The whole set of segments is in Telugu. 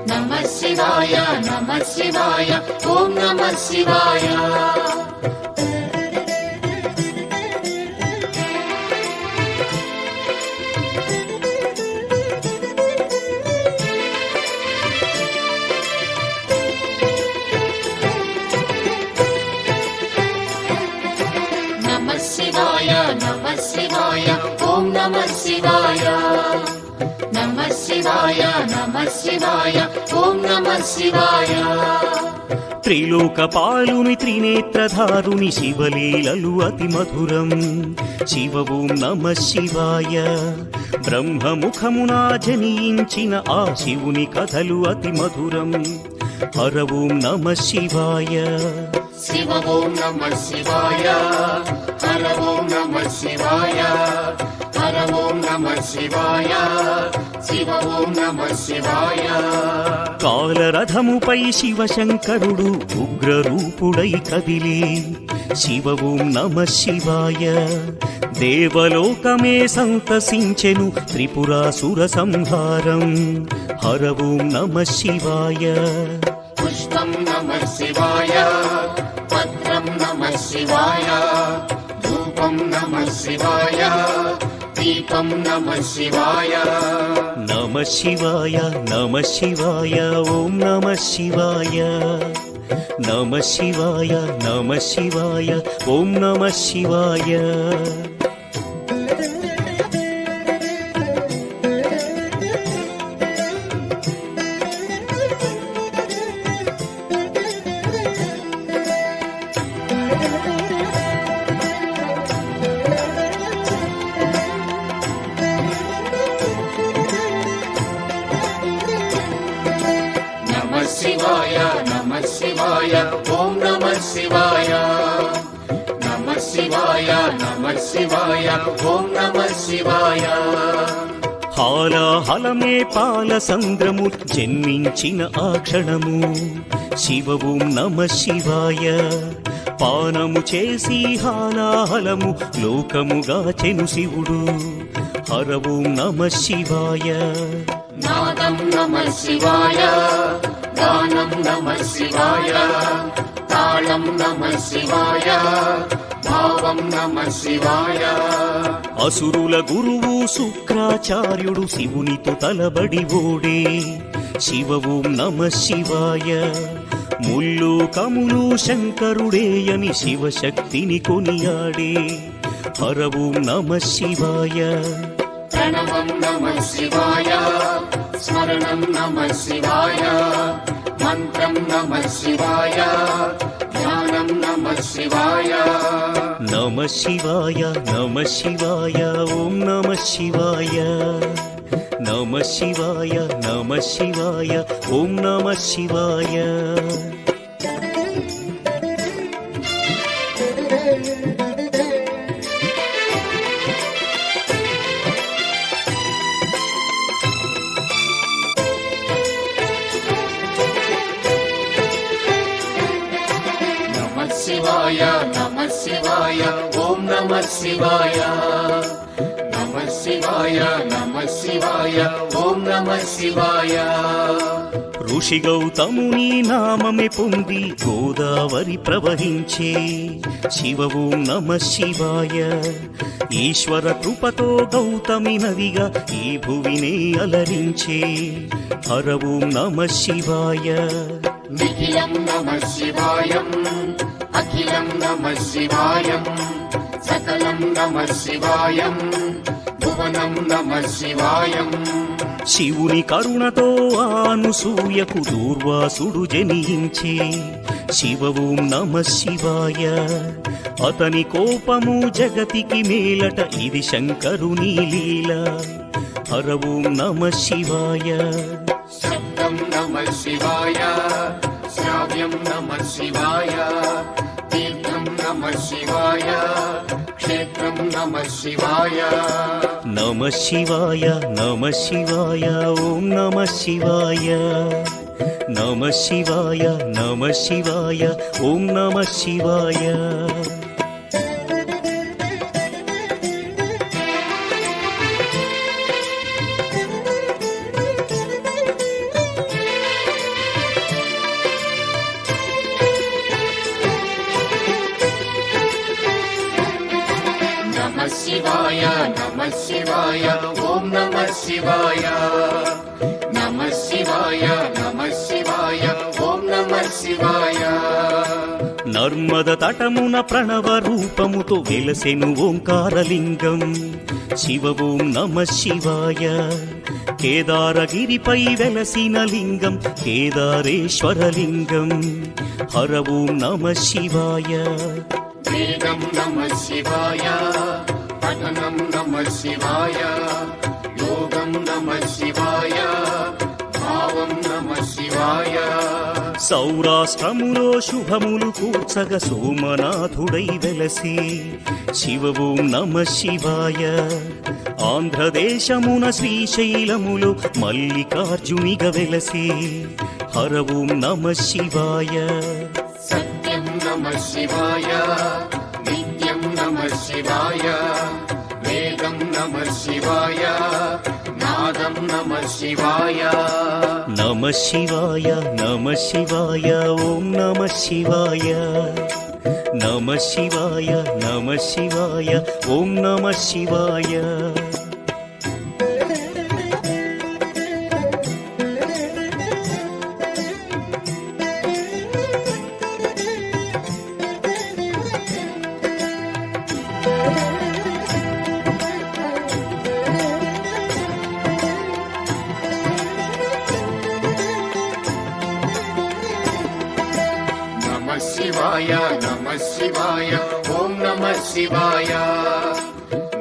నమః శివాయ నమః శివాయ ఓం నమః శివాయ. నమః శివాయ నమః శివాయ ఓం నమః శివాయ. నమః శివాయ నమః శివాయ ఓం నమః శివాయ. త్రిలోకపాలుని త్రినేత్రధారుని శివలీలలు అతి మధురం. శివ ఓం నమః శివాయ. బ్రహ్మముఖమున జనించిన ఆ శివుని కథలు అతి మధురం. హర ఓం నమః శివాయ. శివ ఓం నమః శివాయ. హర ఓం నమః శివాయ. హర ఓం నమః శివాయ. శివ ఓం నమః శివాయ. కాలరథముపై శివశంకరుడు ఉగ్రరూపుడై కదిలి శివ ఓం నమః శివాయ. దేవలోకమే సంతసించెను త్రిపురాసుర సంహారం. హర ఓం నమః శివాయ. పుష్పం నమః శివాయ. పత్రం నమః శివాయ. ధూపం నమః శివాయ. దీపం నమః శివాయ. నమః శివాయ నమః శివాయ ఓం నమః శివాయ. నమః శివాయ నమః శివాయ ఓం నమః శివాయ. నమః శివాయ నమః శివాయ ఓం నమః శివాయ. నమః శివాయ నమః శివాయ ఓం నమః శివాయ. హాలాహలమే పాలసంద్రము జన్మించిన ఆ క్షణము. శివ ఓం నమః శివాయ. పానము చేసి హాలాహలము లోకముగాచెను శివుడు. హర ఓం నమః శివాయ. నాదం నమః శివాయ. గానం నమః శివాయ. తాళం నమః శివాయ. భావం నమః శివాయ. అసురుల గురువు శుక్రాచార్యుడు శివునితో తలబడి ఓడే. శివ ఓం నమః శివాయ. ముల్లోకములు శంకరుడేయని శివశక్తిని కొనియాడే. హర ఓం నమః శివాయ. ప్రణవం నమః శివాయ. స్మరణం నమః శివాయ. మంత్రం నమః శివాయ. ధ్యానం నమః శివాయ. నమః శివాయ నమః శివాయ ఓం నమః శివాయ. నమః శివాయ నమః శివాయ ఓం నమః శివాయ. నమః శివాయ నమః శివాయ ఓం నమః శివాయ. నమః శివాయ నమః శివాయ ఓం నమః శివాయ. ఋషి గౌతముని నామమే పొంది గోదావరి ప్రవహించే. శివ ఓం నమః శివాయ. ఈశ్వర కృపతో గౌతమి నదిగా ఈ భువినే అలరించే. హర ఓం నమః శివాయ. నిఖిలం నమః శివాయం. అఖిలం నమః శివాయం. సకలం నమః శివాయం. భువనం నమః శివాయం. శివుని కరుణతో అనసూయకు దూర్వాసుడు జనించే. శివ ఓం నమః శివాయ. అతని కోపము జగతికి మేలట ఇది శంకరుని లీల. హర ఓం నమః శివాయ. శబ్దం నమః శివాయ. శ్రావ్యం నమః శివాయ. తీర్థం నమః శివాయ. క్షేత్రం నమః శివాయ. నమః శివాయ నమః శివాయ ఓం నమః శివాయ. నమః శివాయ నమః శివాయ ఓం నమః శివాయ. శివాయ నమః శివాయ ఓం నమః శివాయ నమః శివాయ నమః శివాయ ఓం నమః శివాయ నర్మద తటమున ప్రణవ రూపముతో వెలసెను ఓంకారలింగం శివ ఓం నమః శివాయ కేదారగిరిపై వెలసిన లింగం కేదారేశ్వరలింగం హర ఓం నమః శివాయ వేదం నమః శివాయ పఠనం నమః శివాయ యోగం నమః శివాయ భావం నమః శివాయ సౌరాష్ట్రములో శుభములు కూర్చగ సోమనాథుడై వెలసి శివ ఓం నమః శివాయ ఆంధ్రదేశమున శ్రీశైలములో మల్లికార్జునిగ వెలసి హర ఓం నమః శివాయ సత్యం నమః శివాయ నిత్యం నమః శివాయ వేదం నమః శివాయ నాదం నమః శివాయ నమః శివాయ నమః శివాయ ఓం నమః శివాయ నమః శివాయ నమః శివాయ ఓం నమః శివాయ నమః శివాయ నమః శివాయ ఓం నమః శివాయ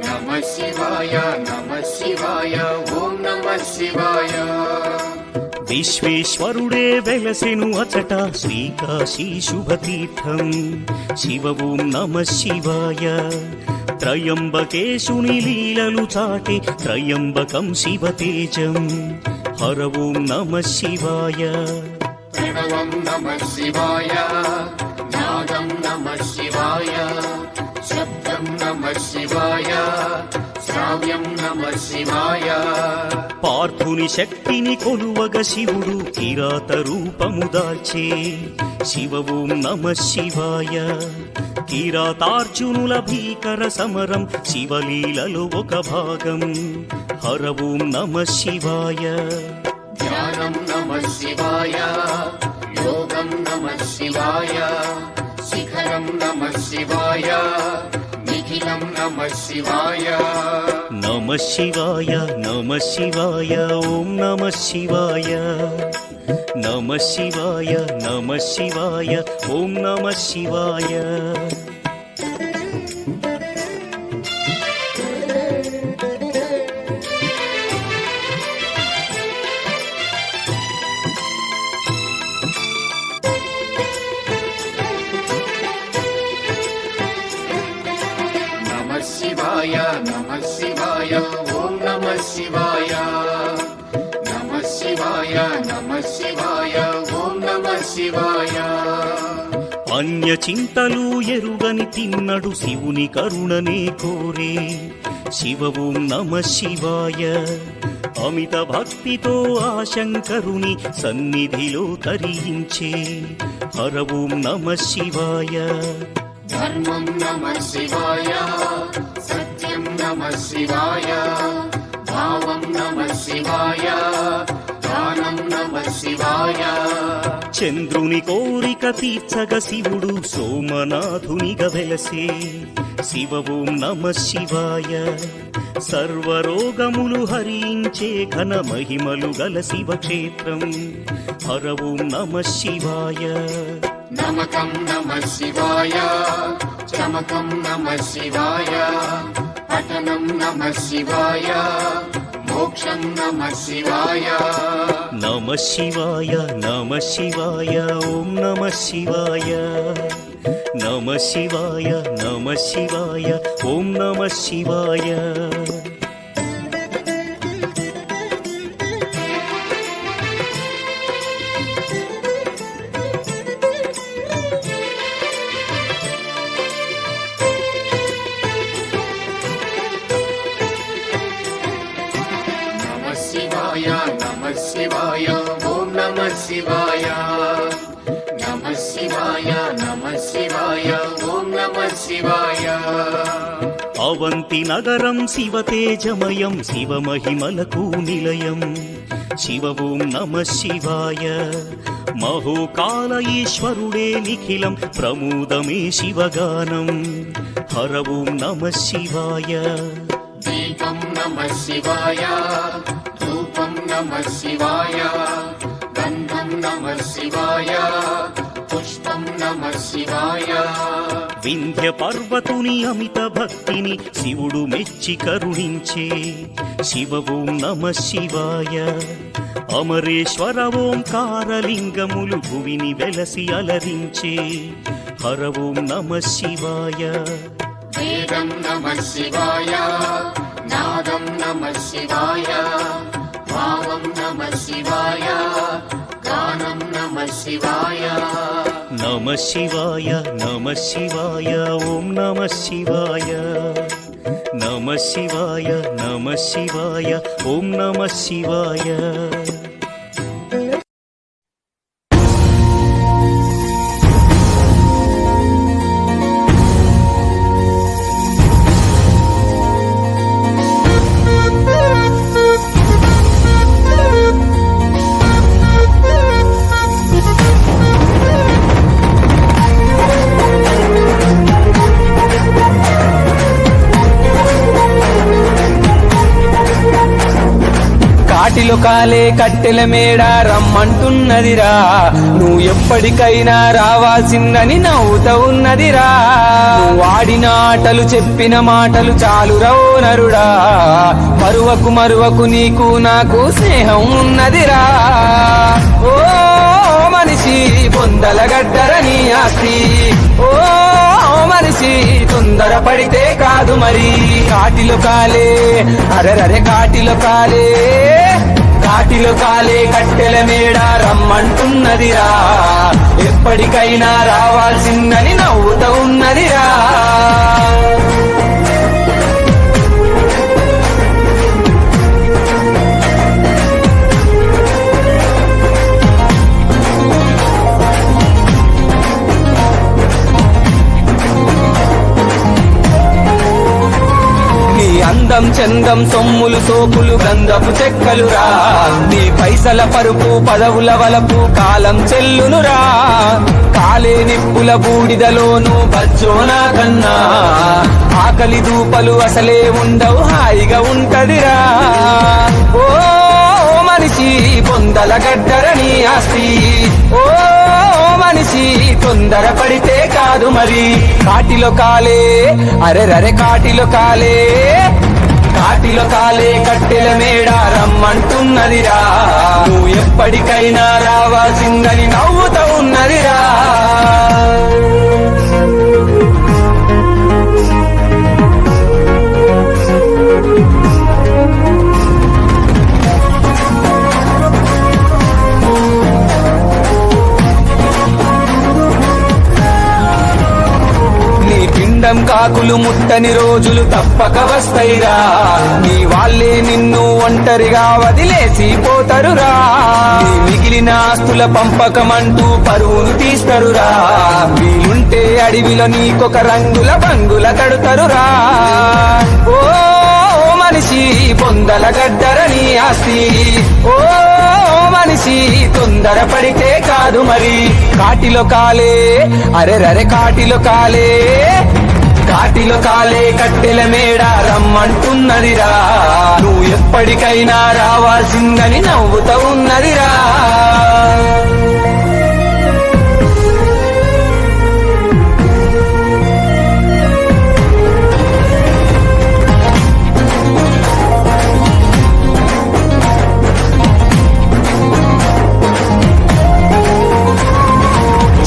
నమః శివాయ నమః శివాయ ఓం నమః శివాయ విశ్వేశ్వరుడే వెలసెను అచట శ్రీకాశీ శుభతీర్థం శివ ఓం నమః శివాయ త్రయంబకేశుని లీలలు చాటి త్రయంబకం శివతేజం హర ఓం నమః శివాయ ప్రణవం నమః శివాయ నాదం నమః శివాయ శబ్దం నమః శివాయ శ్రావ్యం నమః శివాయ పార్థుని శక్తిని కొలువగ శివుడు కిరాత రూపము దాల్చే శివ ఓం నమః శివాయ కిరాతార్జునుల భీకర సమరం శివలీలలో ఒక భాగం హర ఓం నమః శివాయ ధ్యానం నమః శివాయ యోగం నమః శివాయ శిఖరం నమః శివాయ నిఖిలం నమః శివాయ నమః శివాయ నమః శివాయ ఓం నమః శివాయ నమః శివాయ నమః శివాయ ఓం నమః శివాయ నమః శివాయ నమః శివాయ ఓం నమః శివాయ నమః శివాయ నమః శివాయ ఓం నమః శివాయ అన్య చింతలు ఎరుగని తిన్నడు శివుని కరుణనే కోరే శివ ఓం నమః శివాయ అమిత భక్తితో ఆ శంకరుని సన్నిధిలో తరించే హర ఓం నమః శివాయ ధర్మం నమః శివాయ సత్యం నమః శివాయ భావం నమః శివాయ దానం నమః శివాయ చంద్రుని కోరిక తీర్చగ శివుడు సోమనాథునిగ వెలసే శివ ఓం నమః శివాయ సర్వరోగములు హరించే ఘన మహిమలు గల శివక్షేత్రం హర ఓం నమః శివాయ నమకం నమః శివాయ చమకం నమః శివాయ పఠనం నమః శివాయ మోక్షం నమః శివాయ నమః శివాయ నమః శివాయ ఓం నమః శివాయ నమః శివాయ నమః శివాయ ఓం నమః శివాయ నమః శివాయ నమః శివాయ ఓం నమః శివాయ నమః శివాయ నమః శివాయ ఓం నమః శివాయ అవంతి నగరం శివతేజమయం శివమహిమలకు నిలయం శివ ఓం నమః శివాయ మహోకాల ఈశ్వరుడే నిఖిలం ప్రమోదమే శివగానం హర ఓం నమః శివాయ దీపం నమః శివాయ ధూపం నమః శివాయ గంధం నమః శివాయ పుష్పం నమః శివాయ వింధ్య పర్వతుని అమిత భక్తిని శివుడు మెచ్చి కరుణించే శివ ఓం నమః శివాయ అమరేశ్వర ఓంకారలింగములు భువిని వెలసి అలరించే హర ఓం నమః శివాయ వేదం నమః శివాయ నాదం నమః శివాయ భావం నమః శివాయ గానం నమః శివాయ నమః శివాయ నమః శివాయ ఓం నమః శివాయ నమః శివాయ నమః శివాయ ఓం నమః శివాయ కాటిలో కాలే కట్టెల మేడ రమ్మంటున్నదిరా నువ్వు ఎప్పటికైనా రావాల్సిందని నవ్వుతా ఉన్నదిరా నువ్వు ఆడిన ఆటలు చెప్పిన మాటలు చాలు రవో నరుడా మరువకు మరువకు నీకు నాకు స్నేహం ఉన్నదిరా ఓ మనిషి పొందల గడ్డరని ఆస్తి ఓ మనిషి తొందర పడితే కాదు మరి కాటిలో కాలే అరెరరే కాటిలో కాలే కట్టెల మేడ రమ్మంటున్నదిరా ఎప్పటికైనా రావాల్సిందని నవ్వుతా ఉన్నదిరా అందం చందం సొమ్ములు సోపులు గంధపు చెక్కలురా నీ పైసల పరుపు పదవుల వలపు కాలం చెల్లునురా కాలే నిప్పుల బూడిదలోను బజ్జోనా కన్నా ఆకలి దూపలు అసలే ఉండవు హాయిగా ఉంటదిరా ఓ మనిషి పొందల గడ్డరని ఆస్తి ఓ మనిషి తొందర పడితే కాదు మరి కాటిలో కాలే అరెరరే కాటిలో కాలే కట్టెల మేడ రమ్మంటున్నదిరా నువ్వు ఎప్పటికైనా రావాల్సిందని నవ్వుతా ఉన్నదిరా పిండం కాకులు ముట్టని రోజులు తప్పక వస్తాయిరా నీ వాళ్ళే నిన్ను ఒంటరిగా వదిలేసి పోతరురా నీ మిగిలిన ఆస్తుల పంపకమంటూ పరువును తీస్తరురా వీలుంటే అడవిలో నీకొక రంగుల బంగుల కడుతరురా ఓ మనిషి పొందల గడ్డరని ఆస్తి ఓ మనిషి తొందర పడితే కాదు మరి కాటిలో కాలే అరెరరే కాటిలో కాలే కట్టెల మేడ రమ్మంటున్నదిరా నువ్వు ఎప్పటికైనా రావాల్సిందని నవ్వుతా ఉన్నదిరా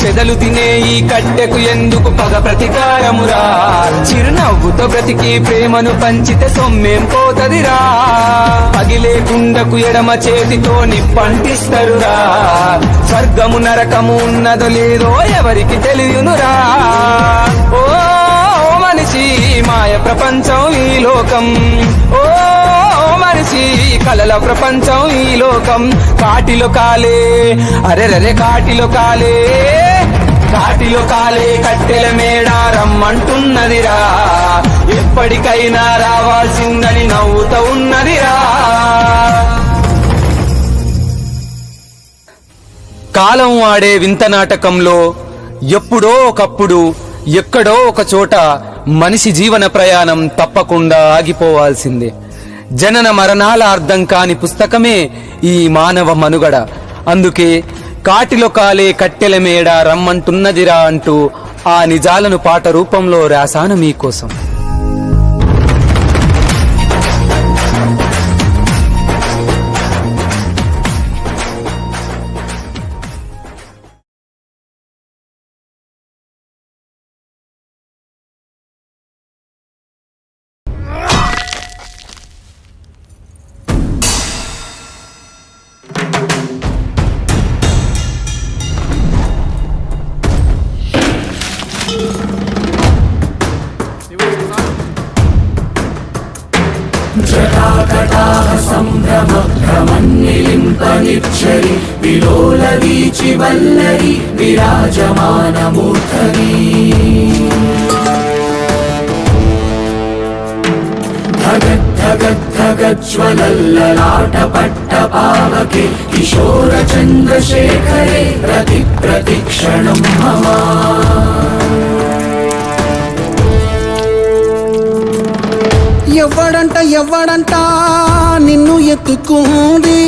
చెదలు తినే ఈ కట్టెకు ఎందుకు పగ ప్రతీకారమురా చిరునవ్వుతో బ్రతికి ప్రేమను పంచితే సొమ్మేం పోతదిరా పగిలే కుండకు ఎడమ చేతితో నిప్పంటిస్తరురా స్వర్గము నరకము ఉన్నదో లేదో ఎవరికి తెలియనురా ఓ మనిషి మాయ ప్రపంచం ఈ లోకం ఓ మనిషి కలల ప్రపంచం ఈ లోకం కాటిలో కాలే అరెరరే కాటిలో కాలే కట్టెల మేడ రమ్మంటున్నదిరా ఎప్పటికైనా రావాల్సిందని నవ్వుతూ ఉన్నదిరా. కాలం ఆడే వింత నాటకంలో ఎప్పుడో ఒకప్పుడు ఎక్కడో ఒక చోట మనిషి జీవన ప్రయాణం తప్పకుండా ఆగిపోవాల్సిందే. జనన మరణాల అర్థం కాని పుస్తకమే ఈ మానవ మనుగడ. అందుకే కాటిలో కాలే కట్టెల మేడ రమ్మంటున్నదిరా అంటూ ఆ నిజాలను పాట రూపంలో రాశాను మీకోసం. సంభ్రమన్నిలింపనిచ్చరి విలోల వీచి వల్లరి విరాజమానమూర్ధని ధగద్ధగద్ధగజ్వలల్లలాట పట్ట పావకే కిశోర చంద్రశేఖరే ప్రతి ప్రతిక్షణం మమ. ఎవ్వడంట నిన్ను ఎత్తుకుంది,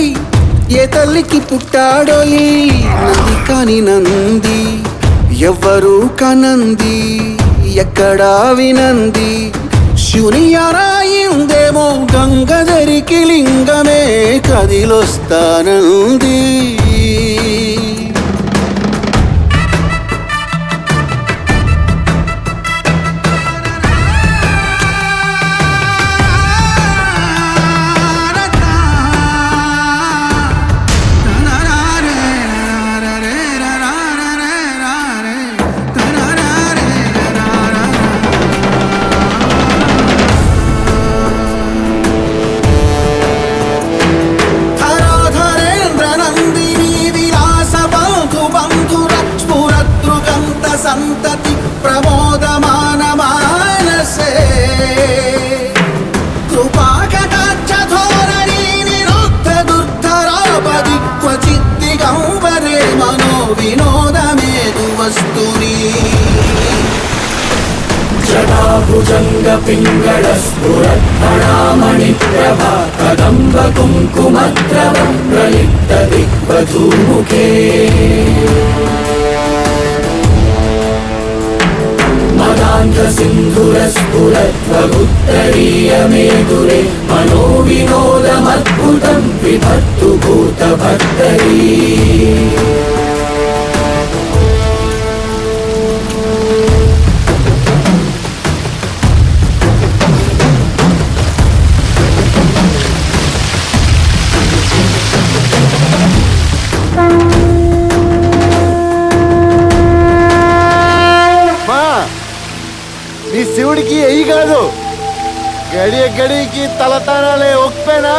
ఏ తల్లికి పుట్టాడో ఈ నంది కాని నంది, ఎవ్వరూ కనంది ఎక్కడా వినంది. శివుని అరాయిందేమో గంగధరికి లింగమే కదిలొస్తానంది. సంతతి ప్రమోదమానమానసే కృపాకటాక్ష ధోరణి నిరుద్ధ దుర్ధరాపది క్వచిద్దిగంబరే మనో వినోదమేదు వస్తుని. జటాభుజంగ పింగళ స్ఫురత్ఫణామణి ప్రభ కదంబ కుంకుమద్రవ ప్రలిప్త దిగ్వధూముఖే మదాంత సింధురస్ఫురత్వగుత్తరీయమేదురే మనో వినోదమద్భుతం విభక్తు భూతభర్తరీ. నీ శివుడికి ఎయ్యి కాదు, గడియ గడికి తలతానాలే ఒప్పేనా.